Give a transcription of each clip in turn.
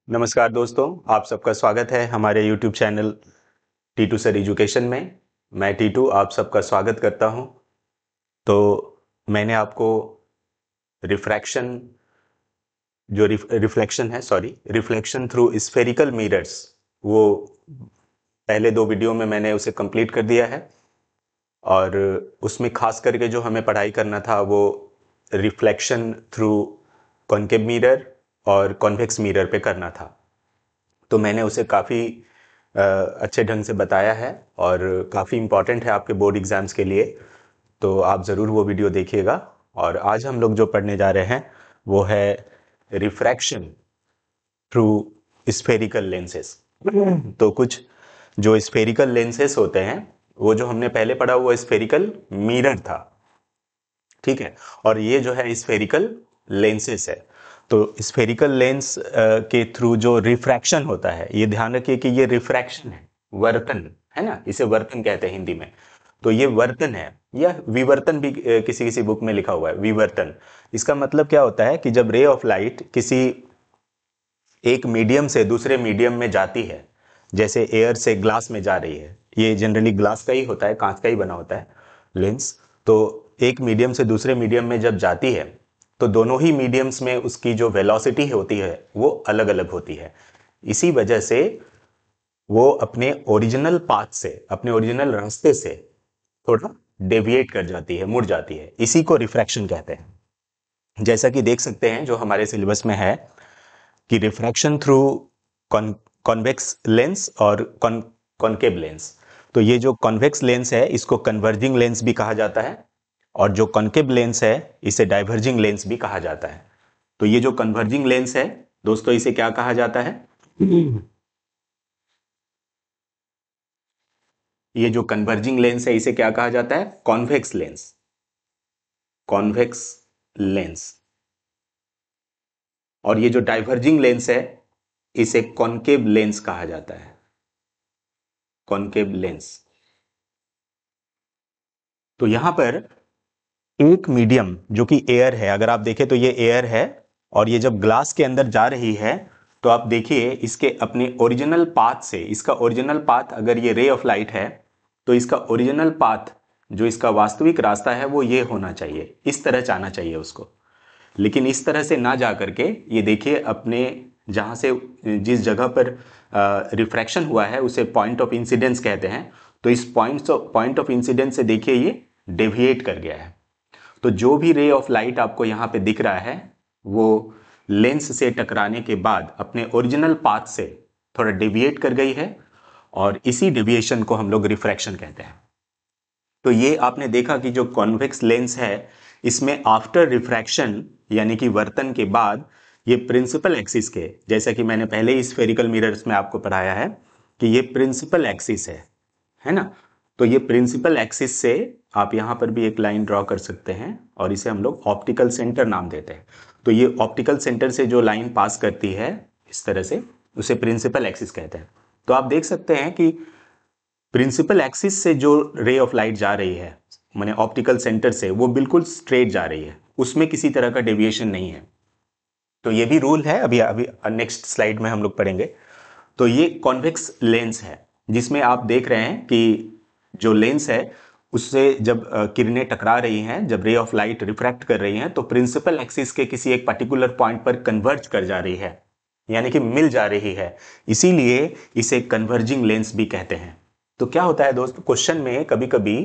नमस्कार दोस्तों, आप सबका स्वागत है हमारे YouTube channel Titu sir education में। मैं टीटू आप सबका स्वागत करता हूं। तो मैंने आपको रिफ्रैक्शन जो रिफ्लेक्शन है रिफ्लेक्शन थ्रू स्फेरिकल मिरर्स, वो पहले 2 वीडियो में मैंने उसे कंप्लीट कर दिया है। और उसमें खास करके जो हमें पढ़ाई करना था वो रिफ्लेक्शन थ्रू कॉन्केव मिरर और कॉन्वेक्स मिरर पे करना था। तो मैंने उसे काफ़ी अच्छे ढंग से बताया है और काफ़ी इम्पॉर्टेंट है आपके बोर्ड एग्ज़ाम्स के लिए। तो आप ज़रूर वो वीडियो देखिएगा। और आज हम लोग जो पढ़ने जा रहे हैं वो है रिफ्रैक्शन थ्रू स्फेरिकल लेंसेस। तो कुछ जो स्फेरिकल लेंसेस होते हैं, वो जो हमने पहले पढ़ा वो स्फेरिकल मिरर था, ठीक है। और ये जो है स्फेरिकल लेंसेस है। तो स्फेरिकल लेंस के थ्रू जो रिफ्रैक्शन होता है, ये ध्यान रखिए कि ये रिफ्रैक्शन है, वर्तन है ना, इसे वर्तन कहते हैं हिंदी में। तो ये वर्तन है, या विवर्तन भी किसी किसी बुक में लिखा हुआ है, विवर्तन। इसका मतलब क्या होता है कि जब रे ऑफ लाइट किसी एक मीडियम से दूसरे मीडियम में जाती है, जैसे एयर से ग्लास में जा रही है, ये जनरली ग्लास का ही होता है, कांच का ही बना होता है लेंस। तो एक मीडियम से दूसरे मीडियम में जब जाती है तो दोनों ही मीडियम्स में उसकी जो वेलोसिटी होती है वो अलग अलग होती है। इसी वजह से वो अपने ओरिजिनल पाथ से, अपने ओरिजिनल रास्ते से थोड़ा डेविएट कर जाती है, मुड़ जाती है। इसी को रिफ्रैक्शन कहते हैं। जैसा कि देख सकते हैं जो हमारे सिलेबस में है कि रिफ्रैक्शन थ्रू कॉन्वेक्स लेंस और कॉनकेव लेंस। तो ये जो कॉन्वेक्स लेंस है इसको कन्वर्जिंग लेंस भी कहा जाता है, और जो कॉनकेव लेंस है इसे डाइवर्जिंग लेंस भी कहा जाता है। तो ये जो कन्वर्जिंग लेंस है दोस्तों, इसे क्या कहा जाता है? ये जो कन्वर्जिंग लेंस है इसे क्या कहा जाता है? Convex lens. Convex lens. और ये जो डाइवर्जिंग लेंस है इसे कॉनकेव लेंस कहा जाता है। Concave lens. तो यहां पर एक मीडियम जो कि एयर है, अगर आप देखें तो ये एयर है, और ये जब ग्लास के अंदर जा रही है तो आप देखिए इसके अपने ओरिजिनल पाथ से, इसका ओरिजिनल पाथ अगर ये रे ऑफ लाइट है तो इसका ओरिजिनल पाथ, जो इसका वास्तविक रास्ता है, वो ये होना चाहिए, इस तरह जाना चाहिए उसको। लेकिन इस तरह से ना जा करके ये देखिए अपने जहां से, जिस जगह पर रिफ्रैक्शन हुआ है उसे पॉइंट ऑफ इंसिडेंस कहते हैं। तो इस पॉइंट ऑफ इंसिडेंस से देखिए ये डेविएट कर गया है। तो जो भी रे ऑफ लाइट आपको यहां पे दिख रहा है वो लेंस से टकराने के बाद अपने ओरिजिनल पाथ से थोड़ा डेविएट कर गई है, और इसी डेविएशन को हम लोग रिफ्रैक्शन कहते हैं। तो ये आपने देखा कि जो कॉन्वेक्स लेंस है इसमें आफ्टर रिफ्रैक्शन यानी कि वर्तन के बाद ये प्रिंसिपल एक्सिस के, जैसा कि मैंने पहले ही स्फेरिकल मिरर्स में आपको पढ़ाया है कि ये प्रिंसिपल एक्सिस है ना। तो ये प्रिंसिपल एक्सिस से आप यहां पर भी एक लाइन ड्रॉ कर सकते हैं, और इसे हम लोग ऑप्टिकल सेंटर नाम देते हैं। तो ये ऑप्टिकल सेंटर से जो लाइन पास करती है इस तरह से, उसे प्रिंसिपल एक्सिस कहते हैं। तो आप देख सकते हैं कि प्रिंसिपल एक्सिस से जो रे ऑफ लाइट जा रही है, माने ऑप्टिकल सेंटर से, वो बिल्कुल स्ट्रेट जा रही है, उसमें किसी तरह का डेविएशन नहीं है। तो ये भी रूल है, अभी अभी नेक्स्ट स्लाइड में हम लोग पढ़ेंगे। तो ये कॉन्वेक्स लेंस है जिसमें आप देख रहे हैं कि जो लेंस है उससे जब किरणें टकरा रही हैं, जब रे ऑफ लाइट रिफ्रैक्ट कर रही हैं, तो प्रिंसिपल एक्सिस के किसी एक पर्टिकुलर पॉइंट पर कन्वर्ज कर जा रही है, यानी कि मिल जा रही है। इसीलिए इसे कन्वर्जिंग लेंस भी कहते हैं। तो क्या होता है दोस्तों, क्वेश्चन में कभी कभी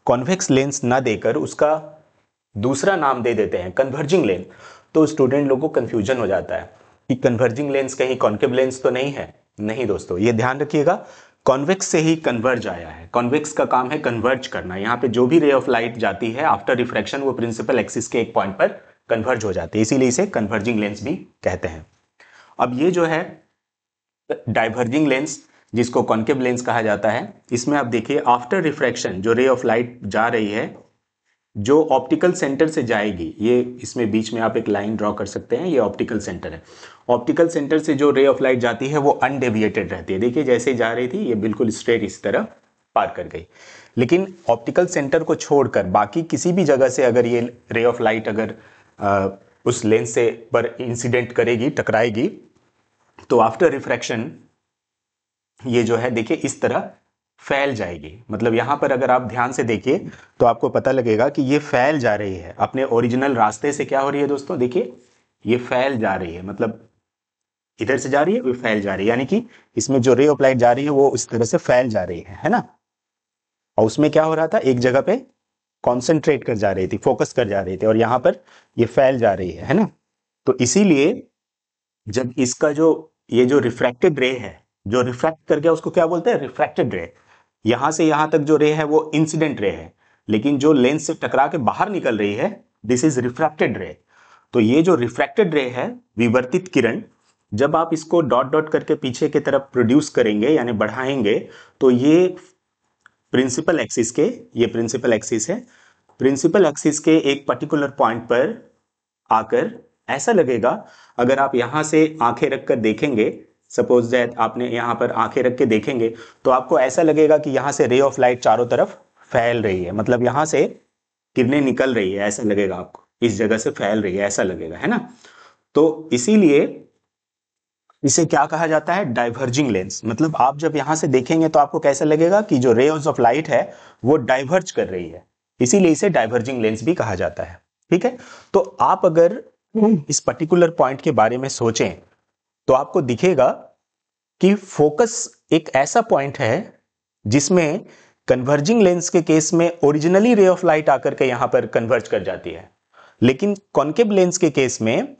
कॉन्वेक्स लेंस ना देकर उसका दूसरा नाम दे देते हैं, कन्वर्जिंग लेंस। तो स्टूडेंट लोगों को कंफ्यूजन हो जाता है कि कन्वर्जिंग लेंस कहीं कॉन्केव लेंस तो नहीं है। नहीं दोस्तों, ये ध्यान रखिएगा, कॉन्वेक्स से ही कन्वर्ज आया है। कॉन्वेक्स का काम है कन्वर्ज करना। यहाँ पे जो भी रे ऑफ लाइट जाती है आफ्टर रिफ्रैक्शन वो प्रिंसिपल एक्सिस के एक पॉइंट पर कन्वर्ज हो जाती है, इसीलिए इसे कन्वर्जिंग लेंस भी कहते हैं। अब ये जो है डाइवर्जिंग लेंस, जिसको कॉन्केव लेंस कहा जाता है, इसमें आप देखिए आफ्टर रिफ्रैक्शन जो रे ऑफ लाइट जा रही है, जो ऑप्टिकल सेंटर से जाएगी, ये इसमें बीच में आप एक लाइन ड्रॉ कर सकते हैं, ये ऑप्टिकल सेंटर है। ऑप्टिकल सेंटर से जो रे ऑफ लाइट जाती है वो अनडेविएटेड रहती है। देखिए जैसे जा रही थी ये बिल्कुल स्ट्रेट इस तरह पार कर गई। लेकिन ऑप्टिकल सेंटर को छोड़कर बाकी किसी भी जगह से अगर ये रे ऑफ लाइट अगर उस लेंस से पर इंसिडेंट करेगी, टकराएगी, तो आफ्टर रिफ्रैक्शन ये जो है देखिए इस तरह फैल जाएगी। मतलब यहां पर अगर आप ध्यान से देखिए तो आपको पता लगेगा कि ये फैल जा रही है अपने ओरिजिनल रास्ते से। क्या हो रही है दोस्तों, देखिए ये फैल जा रही है, मतलब इधर से जा रही है, वो फैल जा रही है, यानी कि इसमें जो रे ऑफ लाइट जा रही है वो इस तरह से फैल जा रही है ना। और उसमें क्या हो रहा था, एक जगह पे कॉन्सेंट्रेट कर जा रही थी, फोकस कर जा रही थी, और यहां पर ये फैल जा रही है ना। तो इसीलिए जब इसका जो ये जो रिफ्रैक्टेड रे है, जो रिफ्रैक्ट कर गया उसको क्या बोलते हैं, रिफ्रैक्टेड रे। यहां से यहां तक जो रे है वो इंसिडेंट रे है, लेकिन जो लेंस से टकरा के बाहर निकल रही है दिस इज रिफ्रैक्टेड रे। तो ये जो रिफ्रैक्टेड रे है, विवर्तित किरण, जब आप इसको डॉट डॉट करके पीछे की तरफ प्रोड्यूस करेंगे यानी बढ़ाएंगे, तो ये प्रिंसिपल एक्सिस के, ये प्रिंसिपल एक्सिस है, प्रिंसिपल एक्सिस के एक पर्टिकुलर पॉइंट पर आकर ऐसा लगेगा, अगर आप यहां से आंखें रखकर देखेंगे, सपोज दैट आपने यहां पर आंखें रख के देखेंगे, तो आपको ऐसा लगेगा कि यहां से रे ऑफ लाइट चारों तरफ फैल रही है, मतलब यहां से किरणें निकल रही है, ऐसा लगेगा आपको, इस जगह से फैल रही है ऐसा लगेगा, है ना। तो इसीलिए इसे क्या कहा जाता है, डाइवर्जिंग लेंस। मतलब आप जब यहां से देखेंगे तो आपको कैसा लगेगा कि जो रेज ऑफ लाइट है वो डाइवर्ज कर रही है, इसीलिए इसे डाइवर्जिंग लेंस भी कहा जाता है। ठीक है, तो आप अगर इस पर्टिकुलर पॉइंट के बारे में सोचें तो आपको दिखेगा कि फोकस एक ऐसा पॉइंट है जिसमें कन्वर्जिंग लेंस के केस में ओरिजिनली रे ऑफ लाइट आकर के यहां पर कन्वर्ज कर जाती है, लेकिन कॉन्केव लेंस के केस में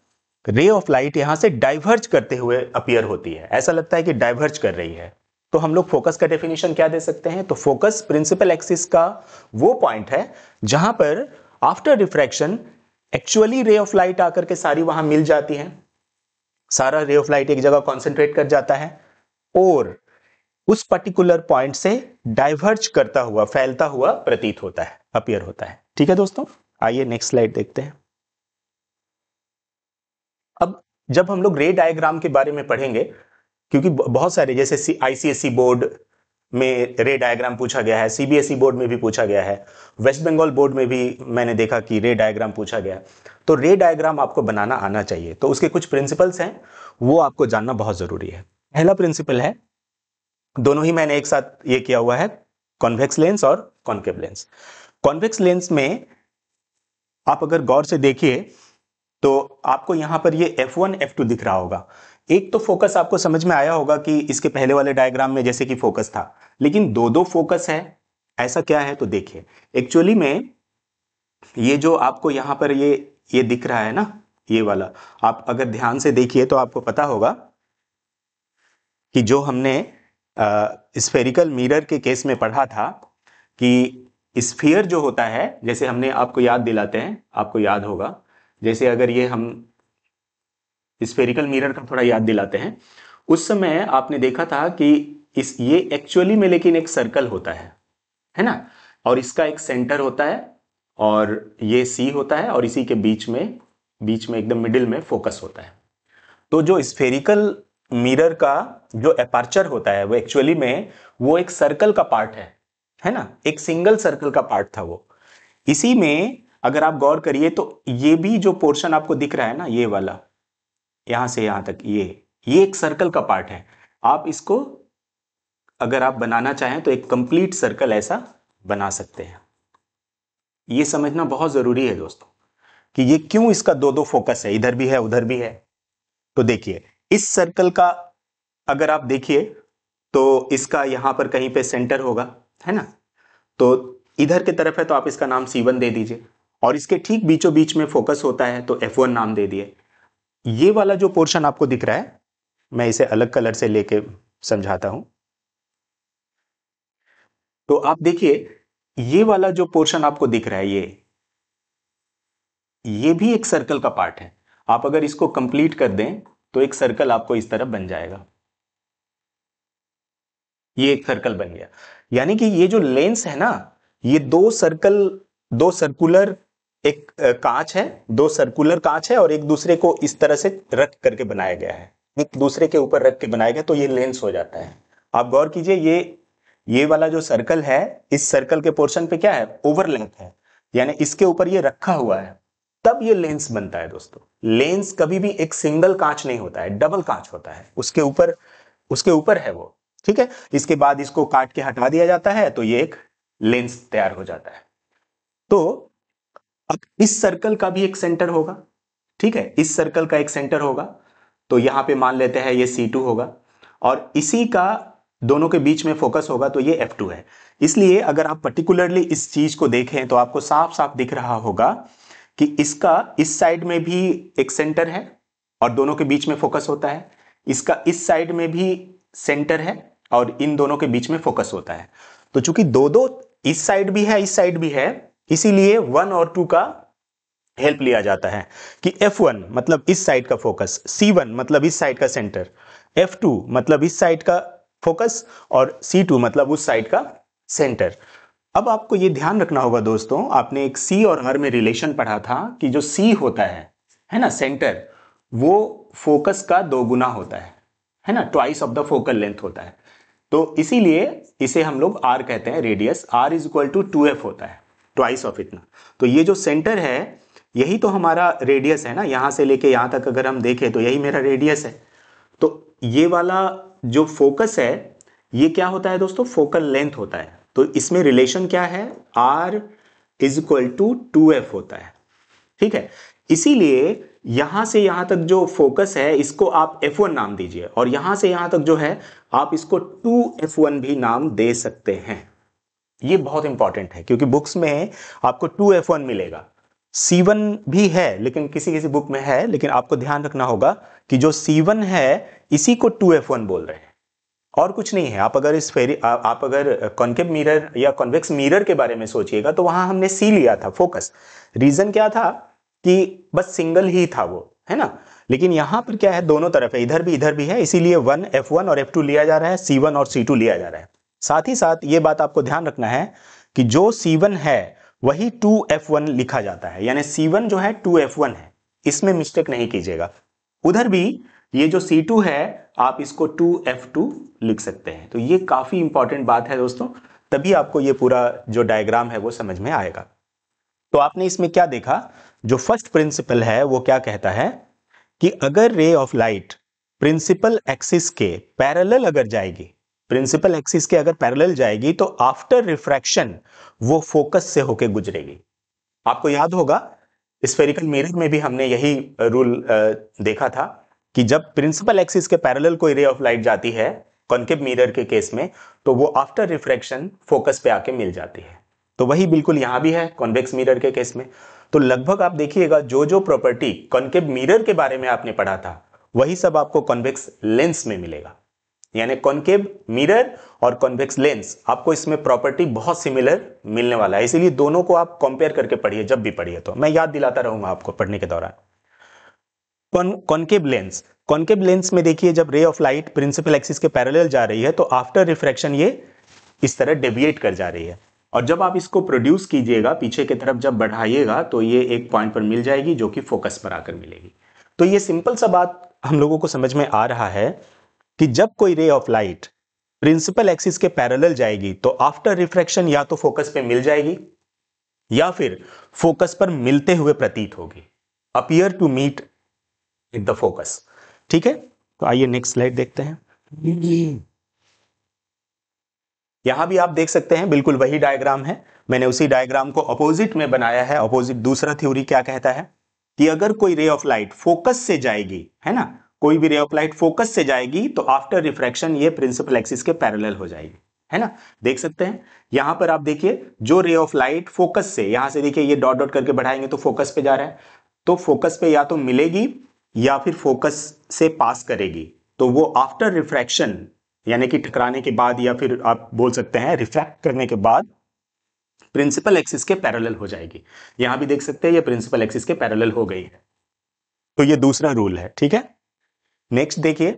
रे ऑफ लाइट यहां से डाइवर्ज करते हुए अपीयर होती है, ऐसा लगता है कि डाइवर्ज कर रही है। तो हम लोग फोकस का डेफिनेशन क्या दे सकते हैं, तो फोकस प्रिंसिपल एक्सिस का वो पॉइंट है जहां पर आफ्टर रिफ्रैक्शन एक्चुअली रे ऑफ लाइट आकर के सारी वहां मिल जाती है, सारा रे ऑफ लाइट एक जगह कॉन्सेंट्रेट कर जाता है और उस पर्टिकुलर पॉइंट से डाइवर्ज करता हुआ, फैलता हुआ प्रतीत होता है, अपीयर होता है। ठीक है दोस्तों, आइए नेक्स्ट स्लाइड देखते हैं। अब जब हम लोग रे डायग्राम के बारे में पढ़ेंगे, क्योंकि बहुत सारे जैसे आईसीएसई बोर्ड में रे डायग्राम पूछा गया है, सीबीएसई बोर्ड में भी पूछा गया है, वेस्ट बंगाल बोर्ड में भी मैंने देखा कि रे डायग्राम पूछा गया। तो रे डायग्राम आपको बनाना आना चाहिए, तो उसके कुछ प्रिंसिपल्स हैं वो आपको जानना बहुत जरूरी है। पहला प्रिंसिपल है, दोनों ही मैंने एक साथ ये किया हुआ है, कॉन्वेक्स लेंस और कॉन्केव लेंस। कॉन्वेक्स लेंस में आप अगर गौर से देखिए तो आपको यहां पर ये F1 F2 दिख रहा होगा। एक तो फोकस आपको समझ में आया होगा कि इसके पहले वाले डायग्राम में जैसे कि फोकस था, लेकिन दो दो फोकस है, ऐसा क्या है, तो देखिए एक्चुअली में ये जो आपको यहां पर ये दिख रहा है ना, ये वाला, आप अगर ध्यान से देखिए तो आपको पता होगा कि जो हमने स्फेरिकल मिरर के केस में पढ़ा था कि स्फीयर जो होता है, जैसे हमने आपको याद दिलाते हैं, आपको याद होगा, जैसे अगर ये हम स्फेरिकल मिरर का थोड़ा याद दिलाते हैं, उस समय आपने देखा था कि ये एक्चुअली में लेकिन एक सर्कल होता है ना, और इसका एक सेंटर होता है और ये सी होता है और इसी के बीच में एकदम मिडिल में फोकस होता है। तो जो स्फेरिकल मिरर का जो एपर्चर होता है वो एक्चुअली में वो एक सर्कल का पार्ट है ना, एक सिंगल सर्कल का पार्ट था वो। इसी में अगर आप गौर करिए तो ये भी जो पोर्शन आपको दिख रहा है ना, ये वाला यहां से यहां तक, ये एक सर्कल का पार्ट है। आप इसको अगर आप बनाना चाहें तो एक कंप्लीट सर्कल ऐसा बना सकते हैं। ये समझना बहुत जरूरी है दोस्तों कि ये क्यों इसका दो दो फोकस है, इधर भी है उधर भी है। तो देखिए इस सर्कल का अगर आप देखिए तो इसका यहां पर कहीं पे सेंटर होगा, है ना, तो इधर की तरफ है तो आप इसका नाम C1 दे दीजिए, और इसके ठीक बीचों बीच में फोकस होता है तो F1 नाम दे दिए। ये वाला जो पोर्शन आपको दिख रहा है, मैं इसे अलग कलर से लेके समझाता हूं। तो आप देखिए ये वाला जो पोर्शन आपको दिख रहा है, ये भी एक सर्कल का पार्ट है। आप अगर इसको कंप्लीट कर दें तो एक सर्कल आपको इस तरफ बन जाएगा, ये एक सर्कल बन गया। यानी कि ये जो लेंस है ना, ये दो सर्कुलर एक कांच है, दो सर्कुलर कांच है और एक दूसरे को इस तरह से रख करके बनाया गया है, एक दूसरे के ऊपर रख के बनाया गया, तो ये लेंस हो जाता है। आप गौर कीजिए ये वाला जो सर्कल है, इस सर्कल के पोर्शन पे क्या है, ओवरलैप है, यानी इसके ऊपर ये रखा हुआ है। तब ये लेंस बनता है दोस्तों। लेंस कभी भी एक सिंगल कांच नहीं होता है, डबल कांच होता है, उसके ऊपर है वो, ठीक है। इसके बाद इसको काट के हटा दिया जाता है तो ये एक लेंस तैयार हो जाता है। तो अब इस सर्कल का भी एक सेंटर होगा, ठीक है, इस सर्कल का एक सेंटर होगा। तो यहां पे मान लेते हैं ये C2 होगा और इसी का दोनों के बीच में फोकस होगा तो ये F2 है। इसलिए अगर आप पर्टिकुलरली इस चीज को देखें तो आपको साफ साफ दिख रहा होगा कि इसका इस साइड में भी एक सेंटर है और दोनों के बीच में फोकस होता है, इसका इस साइड में भी सेंटर है और इन दोनों के बीच में फोकस होता है। तो चूंकि दो दो इस साइड भी है इस साइड भी है, इसीलिए 1 और 2 का हेल्प लिया जाता है कि F1 मतलब इस साइड का फोकस, C1 मतलब इस साइड का सेंटर, F2 मतलब इस साइड का फोकस और C2 मतलब उस साइड का सेंटर। अब आपको यह ध्यान रखना होगा दोस्तों, आपने एक C और R में रिलेशन पढ़ा था कि जो C होता है ना सेंटर, वो फोकस का 2 गुना होता है ना, twice of the focal length होता है। तो इसीलिए इसे हम लोग R कहते हैं, radius R is equal to 2F होता है, ट्वाइस ऑफ इतना। तो ये जो सेंटर है यही तो हमारा रेडियस है ना, यहां से लेके यहां तक अगर हम देखें तो यही मेरा रेडियस है। तो ये वाला जो फोकस है ये क्या होता है दोस्तों, फोकल लेंथ होता है। तो इसमें रिलेशन क्या है, R is equal to 2F होता है, ठीक है। इसीलिए यहां से यहां तक जो फोकस है इसको आप F1 नाम दीजिए और यहां से यहां तक जो है आप इसको 2F1 भी नाम दे सकते हैं। ये बहुत इंपॉर्टेंट है क्योंकि बुक्स में आपको 2F1 मिलेगा, C1 भी है लेकिन किसी किसी बुक में है, लेकिन आपको ध्यान रखना होगा कि जो C1 है इसी को 2F1 बोल रहे हैं और कुछ नहीं है। आप अगर कॉन्केव मिरर या कॉन्वेक्स मिरर के बारे में सोचिएगा तो वहां हमने C लिया था फोकस। रीजन क्या था कि बस सिंगल ही था वो, है ना। लेकिन यहां पर क्या है, दोनों तरफ है, इधर भी है, इसीलिए 1F1 और F2 लिया जा रहा है, C1 और C2 लिया जा रहा है। साथ ही साथ ये बात आपको ध्यान रखना है कि जो C1 है वही 2F1 लिखा जाता है, यानी C1 जो है 2F1 है, इसमें मिस्टेक नहीं कीजिएगा। उधर भी ये जो C2 है आप इसको 2F2 लिख सकते हैं। तो ये काफी इंपॉर्टेंट बात है दोस्तों, तभी आपको ये पूरा जो डायग्राम है वो समझ में आएगा। तो आपने इसमें क्या देखा, जो फर्स्ट प्रिंसिपल है वो क्या कहता है कि अगर ray of light principal axis के पैरेलल अगर जाएगी, प्रिंसिपल एक्सिस के अगर पैरेलल जाएगी तो आफ्टर रिफ्रैक्शन वो फोकस से होके गुजरेगी। आपको याद होगा स्फेरिकल मिरर में भी हमने यही रूल देखा था कि जब प्रिंसिपल एक्सिस के पैरेलल कोई रे ऑफ लाइट जाती है कॉन्केव मिरर के केस में तो वो आफ्टर रिफ्रैक्शन फोकस पे आके मिल जाती है। तो वही बिल्कुल यहां भी है कॉन्वेक्स मिरर के केस में। तो लगभग आप देखिएगा जो जो प्रॉपर्टी कॉन्केव मिरर के बारे में आपने पढ़ा था वही सब आपको कॉन्वेक्स लेंस में मिलेगा। यानी कॉन्केव मिरर और कॉन्वेक्स लेंस आपको इसमें प्रॉपर्टी बहुत सिमिलर मिलने वाला है, इसीलिए दोनों को आप कंपेयर करके पढ़िए, जब भी पढ़िए तो मैं याद दिलाता रहूंगा आपको पढ़ने के दौरान। कॉन्केव लेंस में देखिए जब ray of light principal axis के पैरेलल जा रही है तो आफ्टर रिफ्रैक्शन ये इस तरह डेविएट कर जा रही है और जब आप इसको प्रोड्यूस कीजिएगा पीछे की तरफ जब बढ़ाइएगा तो ये एक पॉइंट पर मिल जाएगी जो कि फोकस पर आकर मिलेगी। तो ये सिंपल सा बात हम लोगों को समझ में आ रहा है कि जब कोई ray of light principal axis के पैरेलल जाएगी तो आफ्टर रिफ्रैक्शन या तो फोकस पे मिल जाएगी या फिर फोकस पर मिलते हुए प्रतीत होगी, appear to meet with the focus. ठीक है, तो आइए नेक्स्ट स्लाइड देखते हैं। यहां भी आप देख सकते हैं बिल्कुल वही डायग्राम है, मैंने उसी डायग्राम को अपोजिट में बनाया है। अपोजिट दूसरा थ्योरी क्या कहता है कि अगर कोई रे ऑफ लाइट फोकस से जाएगी, है ना, कोई भी रे ऑफ लाइट फोकस से जाएगी तो आफ्टर रिफ्रैक्शन ये प्रिंसिपल एक्सिस के पैरेलल हो जाएगी, है ना। देख सकते हैं यहां पर आप देखिए जो रे ऑफ लाइट फोकस से, यहां से देखिए ये डॉट डॉट करके बढ़ाएंगे तो फोकस पे जा रहा है, तो फोकस पे या तो मिलेगी या फिर फोकस से पास करेगी, तो वो आफ्टर रिफ्रैक्शन यानी कि टकराने के बाद या फिर आप बोल सकते हैं रिफ्रैक्ट करने के बाद प्रिंसिपल एक्सिस के पैरेलल हो जाएगी। यहां भी देख सकते हैं ये प्रिंसिपल एक्सिस के पैरेलल हो गई है। तो ये दूसरा रूल है, ठीक है। नेक्स्ट देखिए,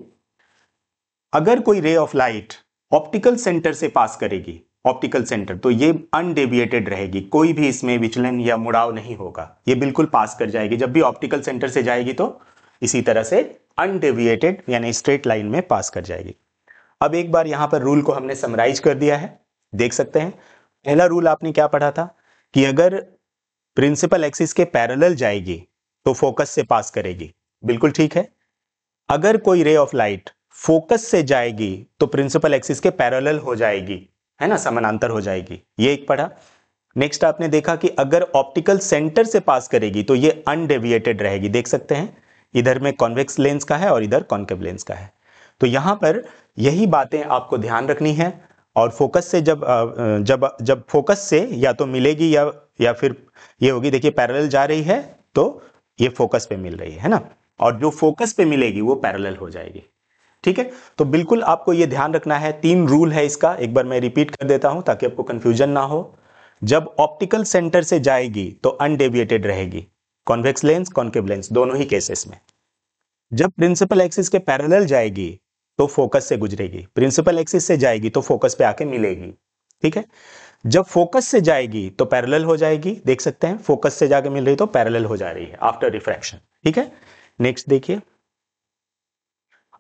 अगर कोई ray of light optical centre से पास करेगी, ऑप्टिकल सेंटर, तो ये अनडेविएटेड रहेगी, कोई भी इसमें विचलन या मुड़ाव नहीं होगा, ये बिल्कुल पास कर जाएगी। जब भी ऑप्टिकल सेंटर से जाएगी तो इसी तरह से अनडेविएटेड यानी स्ट्रेट लाइन में पास कर जाएगी। अब एक बार यहां पर रूल को हमने समराइज कर दिया है, देख सकते हैं। पहला रूल आपने क्या पढ़ा था कि अगर प्रिंसिपल एक्सिस के पैरेलल जाएगी तो फोकस से पास करेगी, बिल्कुल ठीक है। अगर कोई रे ऑफ लाइट फोकस से जाएगी तो प्रिंसिपल एक्सिस के पैरेलल हो जाएगी, है ना, समानांतर हो जाएगी, ये एक पढ़ा। नेक्स्ट आपने देखा कि अगर ऑप्टिकल सेंटर से पास करेगी तो ये अनडेविएटेड रहेगी, देख सकते हैं इधर में कॉन्वेक्स लेंस का है और इधर कॉन्केव लेंस का है। तो यहां पर यही बातें आपको ध्यान रखनी है। और फोकस से जब फोकस से या तो मिलेगी या फिर ये होगी, देखिए पैरेलल जा रही है तो ये फोकस पे मिल रही है ना, और जो फोकस पे मिलेगी वो पैरेलल हो जाएगी, ठीक है। तो बिल्कुल आपको ये ध्यान रखना है, 3 रूल है इसका, एक बार मैं रिपीट कर देता हूं ताकि आपको कंफ्यूजन ना हो। जब ऑप्टिकल सेंटर से जाएगी तो अनडेविएटेड रहेगी, कॉन्वेक्स लेंस कॉन्केव लेंस दोनों ही केसेस में। जब प्रिंसिपल एक्सिस के पैरेलल जाएगी तो फोकस से गुजरेगी, प्रिंसिपल एक्सिस से जाएगी तो फोकस पे आके मिलेगी, ठीक है। जब फोकस से जाएगी तो पैरेलल हो जाएगी, देख सकते हैं फोकस से जाके मिल रही तो पैरेलल हो जा रही है आफ्टर रिफ्रैक्शन, ठीक है। नेक्स्ट देखिए,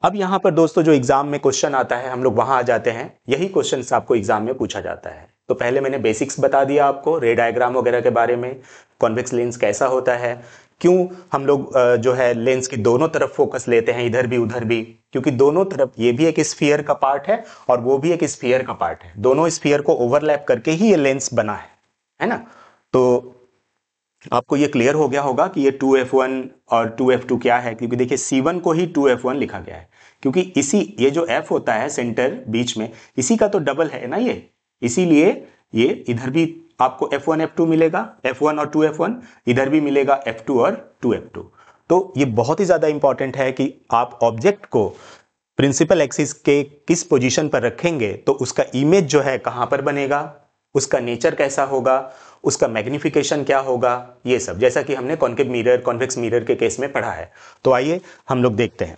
अब यहां पर दोस्तों जो एग्जाम में क्वेश्चन आता है हम लोग वहां आ जाते हैं, यही क्वेश्चन आपको एग्जाम में पूछा जाता है। तो पहले मैंने बेसिक्स बता दिया आपको, रे डायग्राम वगैरह के बारे में, कॉन्वेक्स लेंस कैसा होता है, क्यों हम लोग जो है लेंस के दोनों तरफ फोकस लेते हैं, इधर भी उधर भी, क्योंकि दोनों तरफ ये भी एक स्फीयर का पार्ट है और वो भी एक स्फीयर का पार्ट है, दोनों स्फीयर को ओवरलैप करके ही ये लेंस बना है ना। तो आपको ये क्लियर हो गया होगा कि ये 2f1 और 2f2 क्या है, क्योंकि देखिए C1 को ही 2f1 लिखा गया है, क्योंकि ये जो f होता है सेंटर बीच में, इसी का तो डबल है ना ये, इसीलिए ये इधर भी आपको f1 f2 मिलेगा, f1 और 2f1, इधर भी मिलेगा f2 और 2f2। तो ये बहुत ही ज्यादा इंपॉर्टेंट है कि आप ऑब्जेक्ट को प्रिंसिपल एक्सिस के किस पोजीशन पर रखेंगे तो उसका इमेज जो है कहां पर बनेगा, उसका नेचर कैसा होगा, उसका मैग्निफिकेशन क्या होगा, ये सब जैसा कि हमने कॉन्केव मिरर कॉन्वेक्स मिरर के केस में पढ़ा है। तो आइए हम लोग देखते हैं,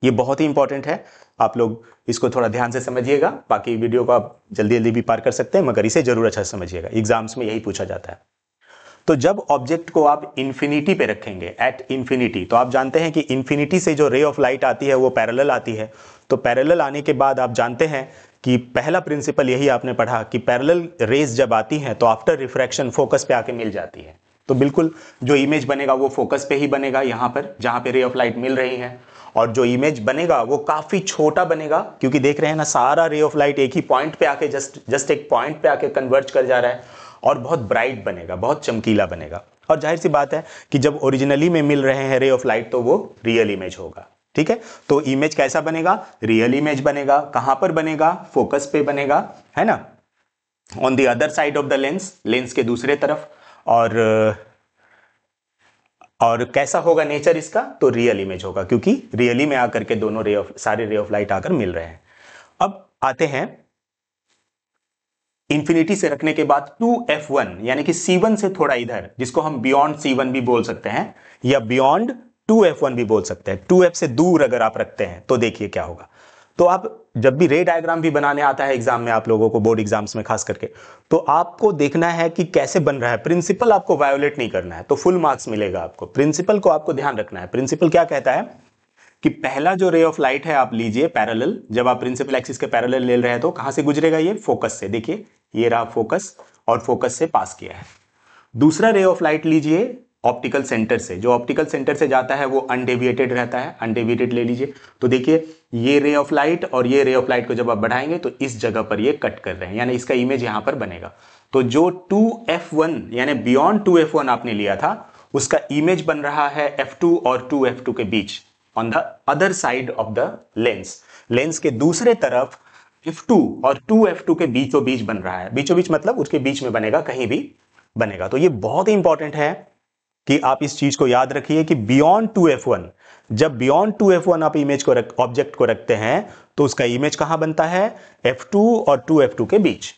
ये बहुत ही इंपॉर्टेंट है, आप लोग इसको थोड़ा ध्यान से समझिएगा, बाकी वीडियो को आप जल्दी जल्दी भी पार कर सकते हैं, मगर इसे जरूर अच्छा समझिएगा, एग्जाम्स में यही पूछा जाता है। तो जब ऑब्जेक्ट को आप इंफिनिटी पे रखेंगे, एट इंफिनिटी, तो आप जानते हैं कि इंफिनिटी से जो रे ऑफ लाइट आती है वो पैरेलल आती है। तो पैरेलल आने के बाद आप जानते हैं कि पहला प्रिंसिपल यही आपने पढ़ा कि पैरेलल रेज जब आती हैं तो आफ्टर रिफ्रैक्शन फोकस पे आके मिल जाती है। तो बिल्कुल जो इमेज बनेगा वो फोकस पे ही बनेगा, यहां पर जहां पे रे ऑफ लाइट मिल रही है, और जो इमेज बनेगा वो काफी छोटा बनेगा, क्योंकि देख रहे हैं ना सारा रे ऑफ लाइट एक ही पॉइंट पे आके जस्ट एक पॉइंट पे आके कन्वर्ज कर जा रहा है, और बहुत ब्राइट बनेगा, बहुत चमकीला बनेगा। और जाहिर सी बात है कि जब ओरिजिनली में मिल रहे हैं रे ऑफ लाइट तो वो रियल इमेज होगा, ठीक है। तो इमेज कैसा बनेगा, रियल इमेज बनेगा, कहां पर बनेगा, फोकस पे बनेगा, है ना, on the other side of the lens, lens के दूसरे तरफ। और कैसा होगा नेचर इसका, तो रियल इमेज होगा, क्योंकि रियली में आकर के दोनों सारे रे ऑफ लाइट आकर मिल रहे हैं। अब आते हैं इंफिनिटी से रखने के बाद 2f1 यानी कि C1 से थोड़ा इधर, जिसको हम बियॉन्ड C1 भी बोल सकते हैं या बियॉन्ड 2f1 भी बोल सकते हैं, 2f से दूर अगर आप रखते हैं तो देखिए क्या होगा। तो आप जब भी रे डायग्राम भी बनाने आता है एग्जाम में, आप लोगों को बोर्ड एग्जाम्स में खास करके, तो आपको देखना है कि कैसे बन रहा है, प्रिंसिपल आपको वायोलेट नहीं करना है तो फुल मार्क्स मिलेगा आपको। प्रिंसिपल को आपको ध्यान रखना है। प्रिंसिपल क्या कहता है कि पहला जो रे ऑफ लाइट है आप लीजिए पैरेलल, जब आप प्रिंसिपल एक्सिस के पैरेलल ले रहे हैं तो कहां से गुजरेगा, ये फोकस से, देखिए ये रहा फोकस, और फोकस से पास किया है। दूसरा रे ऑफ लाइट लीजिए ऑप्टिकल सेंटर से, जो ऑप्टिकल सेंटर से जाता है वो अनडेविएटेड रहता है, अनडेविएटेड ले लीजिए। तो देखिए ये रे ऑफ लाइट और ये रे ऑफ लाइट को जब आप बढ़ाएंगे तो इस जगह पर ये कट कर रहे हैं, यानी इसका इमेज यहां पर बनेगा। तो जो 2f1 यानी बियॉन्ड 2f1 आपने लिया था उसका इमेज बन रहा है f2 और 2f2 के बीच, on the other side of the lens, lens के दूसरे तरफ f2 और 2f2 के बीचों बीच बन रहा है, बीचों बीच मतलब उसके बीच में बनेगा, कहीं भी बनेगा। तो ये बहुत ही इंपॉर्टेंट है कि आप इस चीज को याद रखिए कि बियॉन्ड 2f1, जब बियॉन्ड 2f1 आप इमेज को ऑब्जेक्ट को रखते हैं तो उसका इमेज कहां बनता है, f2 और 2f2 के बीच।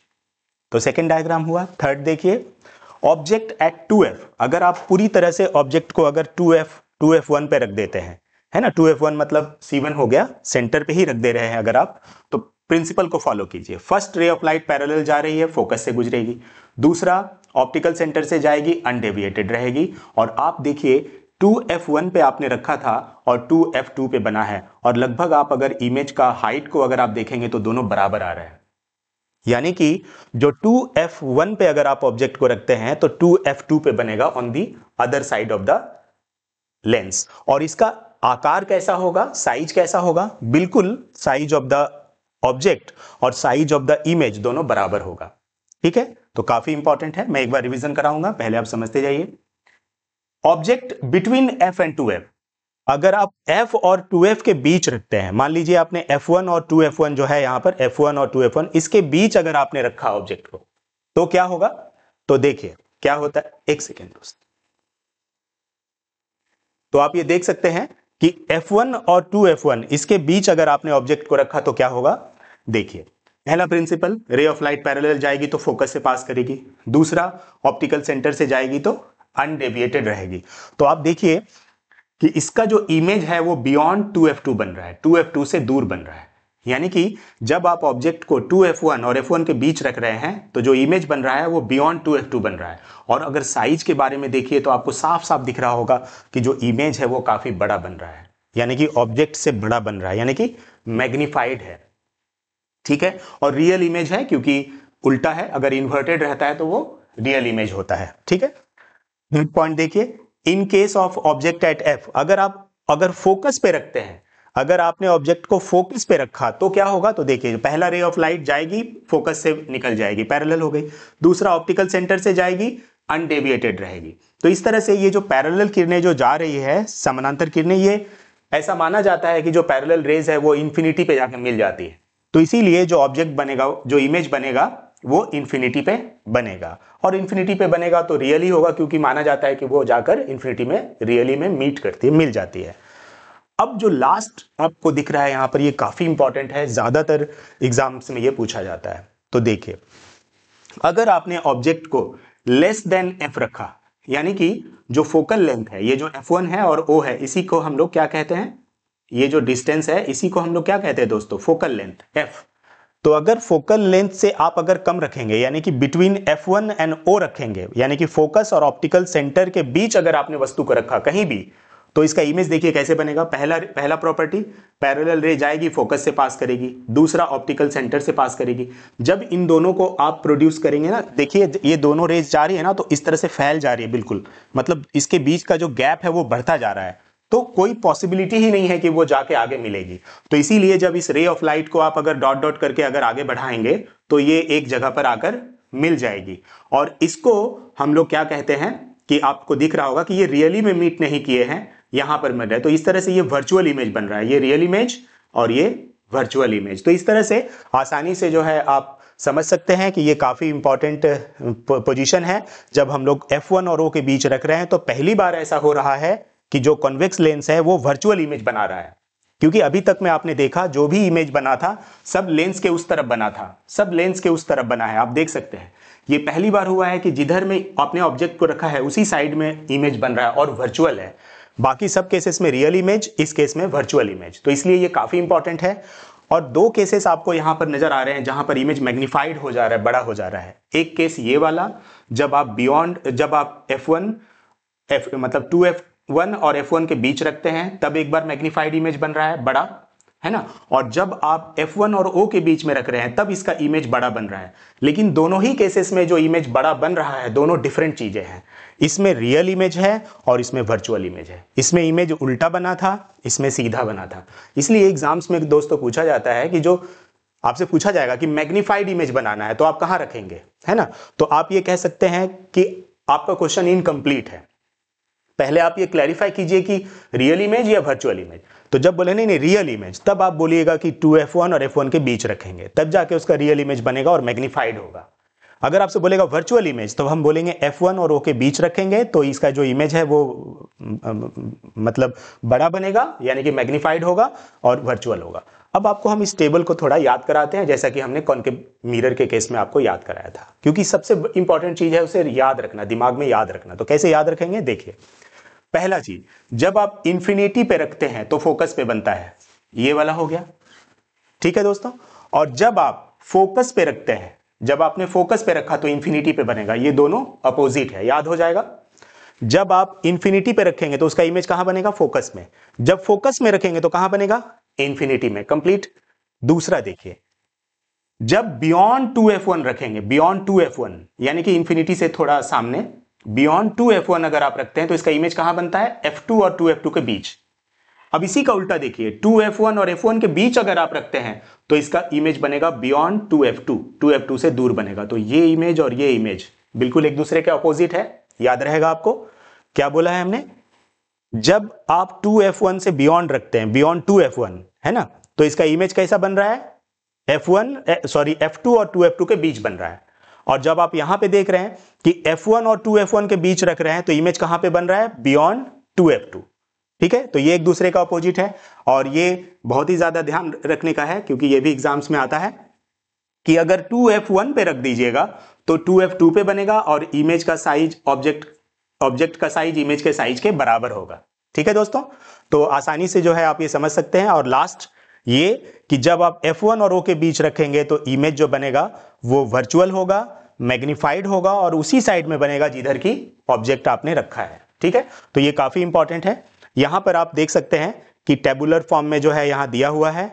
तो सेकेंड डायग्राम हुआ। थर्ड देखिए, ऑब्जेक्ट एट 2f, अगर आप पूरी तरह से ऑब्जेक्ट को अगर 2f1 पे रख देते हैं, है ना, 2f1 मतलब C1 हो गया, सेंटर पे ही रख दे रहे हैं अगर आप, तो प्रिंसिपल को फॉलो कीजिए। First ray of light parallel जा रही है, फोकस से गुजरेगी। दूसरा ऑप्टिकल सेंटर से जाएगी, अनडेविएटेड रहेगी। और आप देखिए 2f1 पे आपने रखा था और 2f2 पे बना है, और लगभग आप अगर इमेज का हाइट को अगर आप देखेंगे तो दोनों बराबर आ रहे हैं, यानी कि जो 2f1 पे अगर आप ऑब्जेक्ट को रखते हैं तो 2f2 पे बनेगा on the other side of the lens. और इसका आकार कैसा होगा, साइज कैसा होगा, बिल्कुल साइज ऑफ द ऑब्जेक्ट और साइज ऑफ द इमेज दोनों बराबर होगा। ठीक है, तो काफी इंपॉर्टेंट है, मैं एक बार रिवीजन कराऊंगा, पहले आप समझते जाइए। Object between f and 2f, अगर आप f और 2f के बीच रखते हैं, मान लीजिए आपने f1 और 2f1 जो है यहां पर f1 और 2f1 इसके बीच अगर आपने रखा ऑब्जेक्ट को, तो क्या होगा, तो देखिए क्या होता है, एक सेकेंड दोस्त। तो आप ये देख सकते हैं कि f1 और 2f1 इसके बीच अगर आपने ऑब्जेक्ट को रखा तो क्या होगा, देखिए पहला प्रिंसिपल, रे ऑफ लाइट पैरेलल जाएगी तो फोकस से पास करेगी, दूसरा ऑप्टिकल सेंटर से जाएगी तो अनडेविएटेड रहेगी। तो आप देखिए कि इसका जो इमेज है वो बियॉन्ड 2f2 बन रहा है, 2f2 से दूर बन रहा है। यानी कि जब आप ऑब्जेक्ट को 2f1 और f1 के बीच रख रहे हैं तो जो इमेज बन रहा है वो बियॉन्ड 2f2 बन रहा है। और अगर साइज के बारे में देखिए तो आपको साफ साफ दिख रहा होगा कि जो इमेज है वो काफी बड़ा बन रहा है, यानी कि ऑब्जेक्ट से बड़ा बन रहा है, यानी कि मैग्निफाइड है। ठीक है, और रियल इमेज है क्योंकि उल्टा है, अगर इन्वर्टेड रहता है तो वो रियल इमेज होता है। ठीक है, थर्ड पॉइंट देखिए, in case of object at F, अगर फोकस पे रखते हैं, अगर आपने ऑब्जेक्ट को फोकस पे रखा तो क्या होगा, तो देखिए पहला रे ऑफ लाइट जाएगी फोकस से निकल जाएगी, पैरेलल हो गई, दूसरा ऑप्टिकल सेंटर से जाएगी अनडेविएटेड रहेगी। तो इस तरह से ये जो पैरेलल किरणें जो जा रही है, समानांतर किरणें, ये ऐसा माना जाता है कि जो पैरेलल रेज है वो इंफिनिटी पे जाकर मिल जाती है। तो इसीलिए जो ऑब्जेक्ट बनेगा, जो इमेज बनेगा वो इंफिनिटी पे बनेगा, और इंफिनिटी पे बनेगा तो रियल ही होगा क्योंकि माना जाता है कि वो जाकर इंफिनिटी में रियली में मीट करती है, मिल जाती है। अब जो लास्ट आपको दिख रहा है यहां पर, ये काफी इंपॉर्टेंट है, ज्यादातर एग्जाम्स में ये पूछा जाता है। तो देखिए, अगर आपने ऑब्जेक्ट को लेस देन एफ रखा, यानी कि जो फोकल लेंथ है, ये जो f1 है और o है, इसी को हम लोग क्या कहते हैं, ये जो डिस्टेंस है इसी को हम लोग क्या कहते हैं दोस्तों, फोकल लेंथ f। तो अगर फोकल लेंथ से आप अगर कम रखेंगे, यानी कि बिटवीन f1 एंड o रखेंगे, यानी कि फोकस और ऑप्टिकल सेंटर के बीच अगर आपने वस्तु को रखा कहीं भी, तो इसका इमेज देखिए कैसे बनेगा। पहला प्रॉपर्टी, पैरेलल रे जाएगी फोकस से पास करेगी, दूसरा ऑप्टिकल सेंटर से पास करेगी। जब इन दोनों को आप प्रोड्यूस करेंगे ना, देखिए ये दोनों रेज जा रही है ना, तो इस तरह से फैल जा रही है बिल्कुल, मतलब इसके बीच का जो गैप है वो बढ़ता जा रहा है, तो कोई पॉसिबिलिटी ही नहीं है कि वो जाके आगे मिलेगी। तो इसीलिए जब इस रे ऑफ लाइट को आप अगर डॉट डॉट करके अगर आगे बढ़ाएंगे तो ये एक जगह पर आकर मिल जाएगी। और इसको हम लोग क्या कहते हैं कि आपको दिख रहा होगा कि ये रियली में मीट नहीं किए हैं, यहां पर मिल रहा है। तो इस तरह से ये वर्चुअल इमेज बन रहा है, ये रियल इमेज और ये वर्चुअल इमेज। तो इस तरह से आसानी से जो है आप समझ सकते हैं कि ये काफी इंपॉर्टेंट पोजीशन है। जब हम लोग F1 और O के बीच रख रहे हैं तो पहली बार ऐसा हो रहा है कि जो कॉन्वेक्स लेंस है वो वर्चुअल इमेज बना रहा है, क्योंकि अभी तक में आपने देखा जो भी इमेज बना था सब लेंस के उस तरफ बना था, सब लेंस के उस तरफ बना है। आप देख सकते हैं ये पहली बार हुआ है कि जिधर में आपने ऑब्जेक्ट को रखा है उसी साइड में इमेज बन रहा है और वर्चुअल है। बाकी सब केसेस में रियल इमेज, इस केस में वर्चुअल इमेज। तो इसलिए ये काफी इंपॉर्टेंट है। और दो केसेस आपको यहां पर नजर आ रहे हैं जहां पर इमेज मैग्नीफाइड हो जा रहा है, बड़ा हो जा रहा है। एक केस ये वाला, जब आप जब आप मतलब 2f1 और f1 के बीच रखते हैं तब एक बार मैग्नीफाइड इमेज बन रहा है, बड़ा है ना। और जब आप f1 और o के बीच में रख रहे हैं तब इसका इमेज बड़ा बन रहा है। लेकिन दोनों ही केसेस में जो इमेज बड़ा बन रहा है दोनों डिफरेंट चीजें हैं। इसमें रियल इमेज है और इसमें वर्चुअल इमेज है। इसमें इमेज उल्टा बना था, इसमें सीधा बना था। इसलिए एग्जाम्स में दोस्तों पूछा जाता है कि जो आपसे पूछा जाएगा कि मैग्नीफाइड इमेज बनाना है तो आप कहां रखेंगे, है ना। तो आप ये कह सकते हैं कि आपका क्वेश्चन इनकम्प्लीट है। पहले आप ये क्लैरिफाई कीजिए कि रियल इमेज या वर्चुअल इमेज। तो जब बोले नहीं रियल इमेज, तब आप बोलिएगा कि 2f1 और f1 के बीच रखेंगे, तब जाके उसका रियल इमेज बनेगा और मैग्नीफाइड होगा। अगर आपसे बोलेगा वर्चुअल इमेज तो हम बोलेंगे f1 और o के बीच रखेंगे तो इसका जो इमेज है वो मतलब बड़ा बनेगा, यानी कि मैग्नीफाइड होगा और वर्चुअल होगा। अब आपको हम इस टेबल को थोड़ा याद कराते हैं, जैसा कि हमने कॉन्केव मिरर के केस में आपको याद कराया था, क्योंकि सबसे इंपॉर्टेंट चीज है उसे याद रखना, दिमाग में याद रखना। तो कैसे याद रखेंगे, देखिए पहला चीज, जब आप इंफिनिटी पे रखते हैं तो फोकस पे बनता है, ये वाला हो गया, ठीक है दोस्तों। और जब आप फोकस पे रखते हैं, जब आपने फोकस पे रखा तो इंफिनिटी पे बनेगा, ये दोनों अपोजिट है, याद हो जाएगा। जब आप इंफिनिटी पे रखेंगे तो उसका इमेज कहां बनेगा, फोकस में। जब फोकस में रखेंगे तो कहां बनेगा, इंफिनिटी में। कंप्लीट। दूसरा देखिए, जब बियॉन्ड 2f1 रखेंगे, बियॉन्ड 2f1 यानी कि इंफिनिटी से थोड़ा सामने, बियॉन्ड 2f1 अगर आप रखते हैं तो इसका इमेज कहां बनता है, f2 और 2f2 के बीच। अब इसी का उल्टा देखिए, 2f1 और f1 के बीच अगर आप रखते हैं तो इसका इमेज बनेगा बियॉन्ड 2f2, 2f2 से दूर बनेगा। तो ये इमेज और ये इमेज बिल्कुल एक दूसरे के अपोजिट है, याद रहेगा आपको क्या बोला है हमने। जब आप 2f1 से बियॉन्ड रखते हैं, बियॉन्ड 2f1 है ना, तो इसका इमेज कैसा बन रहा है, f2 और 2f2 के बीच बन रहा है। और जब आप यहां पे देख रहे हैं कि f1 और 2f1 के बीच रख रहे हैं तो इमेज कहां पे बन रहा है, बियॉन्ड 2f2। ठीक है, तो ये एक दूसरे का अपोजिट है। और ये बहुत ही ज्यादा ध्यान रखने का है क्योंकि ये भी एग्जाम्स में आता है कि अगर 2f1 पे रख दीजिएगा तो 2f2 पे बनेगा और इमेज का साइज, ऑब्जेक्ट का साइज इमेज के साइज के बराबर होगा। ठीक है दोस्तों, तो आसानी से जो है आप ये समझ सकते हैं। और लास्ट ये कि जब आप f1 और o के बीच रखेंगे तो इमेज जो बनेगा वो वर्चुअल होगा, मैग्नीफाइड होगा और उसी साइड में बनेगा जिधर की ऑब्जेक्ट आपने रखा है। ठीक है, तो ये काफी इंपॉर्टेंट है। यहां पर आप देख सकते हैं कि टेबुलर फॉर्म में जो है यहां दिया हुआ है,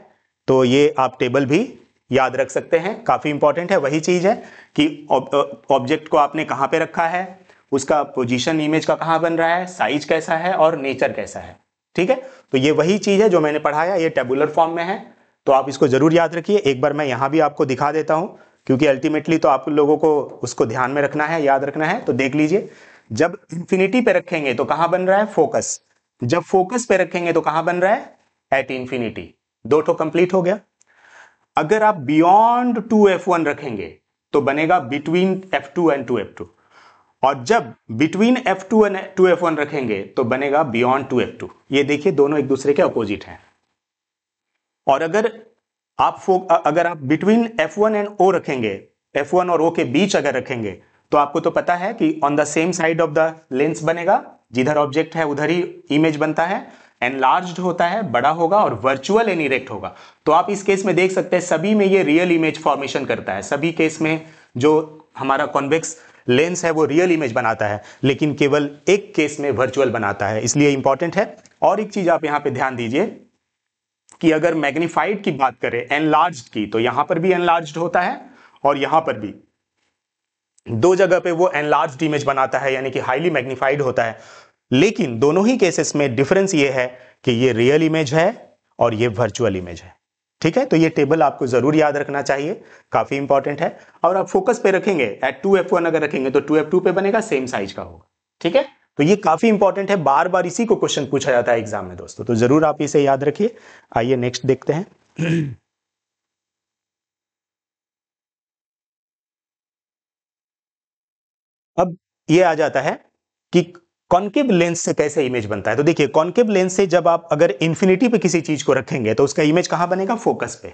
तो ये आप टेबल भी याद रख सकते हैं, काफी इंपॉर्टेंट है। वही चीज है कि ऑब्जेक्ट को आपने कहां पे रखा है, उसका पोजीशन इमेज का कहां बन रहा है, साइज कैसा है और नेचर कैसा है। ठीक है, तो ये वही चीज है जो मैंने पढ़ाया, ये टेबुलर फॉर्म में है, तो आप इसको जरूर याद रखिए। एक बार मैं यहां भी आपको दिखा देता हूं क्योंकि अल्टीमेटली तो आप लोगों को उसको ध्यान में रखना है, याद रखना है। तो देख लीजिए, जब इंफिनिटी पे रखेंगे तो कहां बन रहा है, फोकस। जब फोकस पे रखेंगे तो कहां बन रहा है, एट इंफिनिटी। दो ठो कंप्लीट हो गया। अगर आप बियॉन्ड 2f1 रखेंगे तो बनेगा बिटवीन f2 एंड 2f2। और जब बिटवीन f2 एंड 2f1 रखेंगे तो बनेगा बियॉन्ड 2f2। ये देखिए दोनों एक दूसरे के अपोजिट हैं। और अगर आप बिटवीन f1 एंड o रखेंगे, f1 और o के बीच अगर रखेंगे तो आपको तो पता है कि on the same side of the lens बनेगा, जिधर ऑब्जेक्ट है उधर ही इमेज बनता है, एनलार्ज्ड होता है, बड़ा होगा और वर्चुअल एंड इरेक्ट होगा। तो आप इस केस में देख सकते हैं सभी में ये रियल इमेज फॉर्मेशन करता है, सभी केस में जो हमारा कॉन्वेक्स लेंस है वो रियल इमेज बनाता है, लेकिन केवल एक केस में वर्चुअल बनाता है, इसलिए इंपॉर्टेंट है। और एक चीज आप यहां पे ध्यान दीजिए कि अगर मैग्नीफाइड की बात करें, एनलार्ज्ड की, तो यहां पर भी एनलार्ज्ड होता है और यहां पर भी, दो जगह पे वो एनलार्ज्ड इमेज बनाता है, यानी कि हाईली मैग्नीफाइड होता है। लेकिन दोनों ही केसेस में डिफरेंस ये है कि ये रियल इमेज है और ये वर्चुअल इमेज है। ठीक है, तो ये टेबल आपको जरूर याद रखना चाहिए, काफी इंपॉर्टेंट है। और आप फोकस पे रखेंगे, एट 2f1 अगर रखेंगे तो 2f2 पे बनेगा, सेम साइज का होगा। ठीक है, तो ये काफी इंपॉर्टेंट है, बार बार इसी को क्वेश्चन पूछा जाता है एग्जाम में दोस्तों, तो जरूर आप इसे याद रखिए। आइए नेक्स्ट देखते हैं। अब ये आ जाता है कि कॉन्केव लेंस से कैसे इमेज बनता है। तो देखिए, कॉन्केव लेंस से जब आप अगर इंफिनिटी पे किसी चीज को रखेंगे तो उसका इमेज कहां बनेगा, फोकस पे,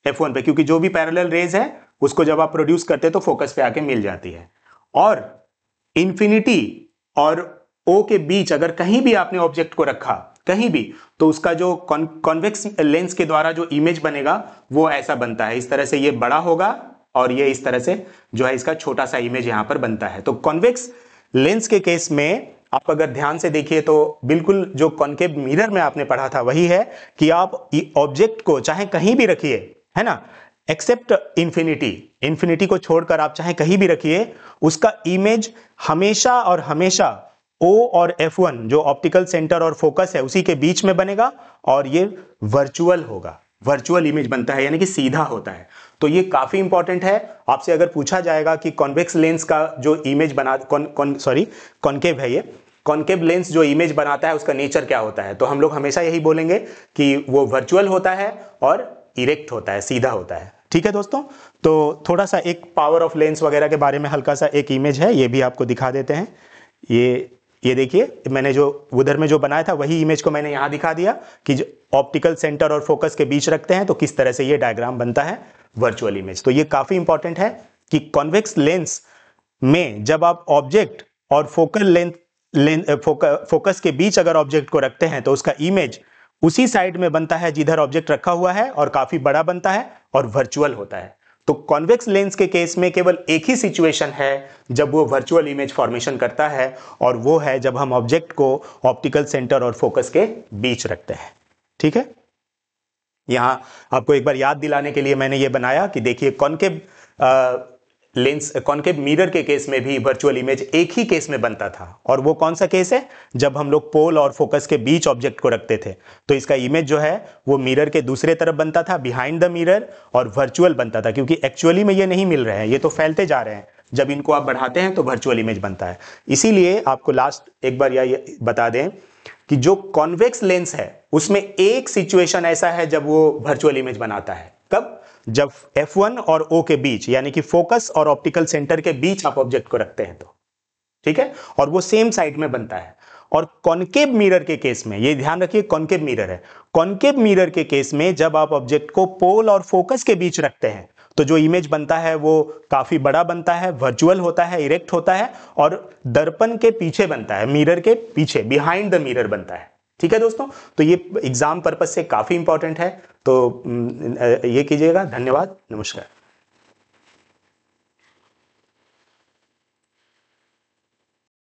f1 पे, क्योंकि जो भी पैरेलल रेज है उसको जब आप प्रोड्यूस करते हैं तो फोकस पे आके मिल जाती है। और इंफिनिटी और ओ के बीच अगर कहीं भी आपने ऑब्जेक्ट को रखा, कहीं भी, तो उसका जो कॉन्वेक्स लेंस के द्वारा जो इमेज बनेगा वो ऐसा बनता है, इस तरह से ये बड़ा होगा और ये इस तरह से जो है इसका छोटा सा इमेज यहां पर बनता है। तो कॉन्वेक्स लेंस के केस में आप अगर ध्यान से देखिए तो बिल्कुल जो कॉन्केव मिरर में आपने पढ़ा था वही है कि आप ऑब्जेक्ट को चाहे कहीं भी रखिए, है ना, एक्सेप्ट इंफिनिटी, इंफिनिटी को छोड़कर आप चाहे कहीं भी रखिए, उसका इमेज हमेशा और हमेशा O और F1 जो ऑप्टिकल सेंटर और फोकस है उसी के बीच में बनेगा और ये वर्चुअल होगा, वर्चुअल इमेज बनता है, यानी कि सीधा होता है। तो ये काफी इंपॉर्टेंट है। आपसे अगर पूछा जाएगा कि कॉन्वेक्स लेंस का जो इमेज बना कॉन्केव है, ये कॉन्केव लेंस जो इमेज बनाता है उसका नेचर क्या होता है, तो हम लोग हमेशा यही बोलेंगे कि वो वर्चुअल होता है और इरेक्ट होता है, सीधा होता है। ठीक है दोस्तों, तो थोड़ा सा एक पावर ऑफ लेंस वगैरह के बारे में हल्का सा एक इमेज है, ये भी आपको दिखा देते हैं। ये देखिए, मैंने जो उधर में जो बनाया था वही इमेज को मैंने यहां दिखा दिया कि जो ऑप्टिकल सेंटर और फोकस के बीच रखते हैं तो किस तरह से ये डायग्राम बनता है, वर्चुअल इमेज। तो ये काफी इंपॉर्टेंट है कि कॉन्वेक्स लेंस में जब आप ऑब्जेक्ट और फोकस के बीच अगर ऑब्जेक्ट को रखते हैं तो उसका इमेज उसी साइड में बनता है जिधर ऑब्जेक्ट रखा हुआ है और काफी बड़ा बनता है और वर्चुअल होता है। तो कॉन्वेक्स लेंस के केस में केवल एक ही सिचुएशन है जब वो वर्चुअल इमेज फॉर्मेशन करता है, और वो है जब हम ऑब्जेक्ट को ऑप्टिकल सेंटर और फोकस के बीच रखते हैं। ठीक है, यहां आपको एक बार याद दिलाने के लिए मैंने ये बनाया कि देखिए कॉनकेव लेंस, कॉनकेव मिरर के केस में भी वर्चुअल इमेज एक ही केस में बनता था, और वो कौन सा केस है, जब हम लोग पोल और फोकस के बीच ऑब्जेक्ट को रखते थे तो इसका इमेज जो है वो मिरर के दूसरे तरफ बनता था, बिहाइंड द मिरर, और वर्चुअल बनता था, क्योंकि एक्चुअली में ये नहीं मिल रहे हैं, ये तो फैलते जा रहे हैं, जब इनको आप बढ़ाते हैं तो वर्चुअल इमेज बनता है। इसीलिए आपको लास्ट एक बार यह बता दें कि जो कॉन्वेक्स लेंस है उसमें एक सिचुएशन ऐसा है जब वो वर्चुअल इमेज बनाता है, कब, जब F1 और O के बीच, यानी कि फोकस और ऑप्टिकल सेंटर के बीच आप ऑब्जेक्ट को रखते हैं तो, ठीक है, और वो सेम साइड में बनता है। और कॉनकेव मिरर के केस में, ये ध्यान रखिए कॉनकेव मिरर है, कॉनकेव मिरर के केस में जब आप ऑब्जेक्ट को पोल और फोकस के बीच रखते हैं तो जो इमेज बनता है वो काफी बड़ा बनता है, वर्चुअल होता है, इरेक्ट होता है, और दर्पण के पीछे बनता है, मिरर के पीछे, बिहाइंड द मिरर बनता है। ठीक है दोस्तों, तो ये एग्जाम पर्पस से काफी इंपॉर्टेंट है, तो ये कीजिएगा। धन्यवाद, नमस्कार।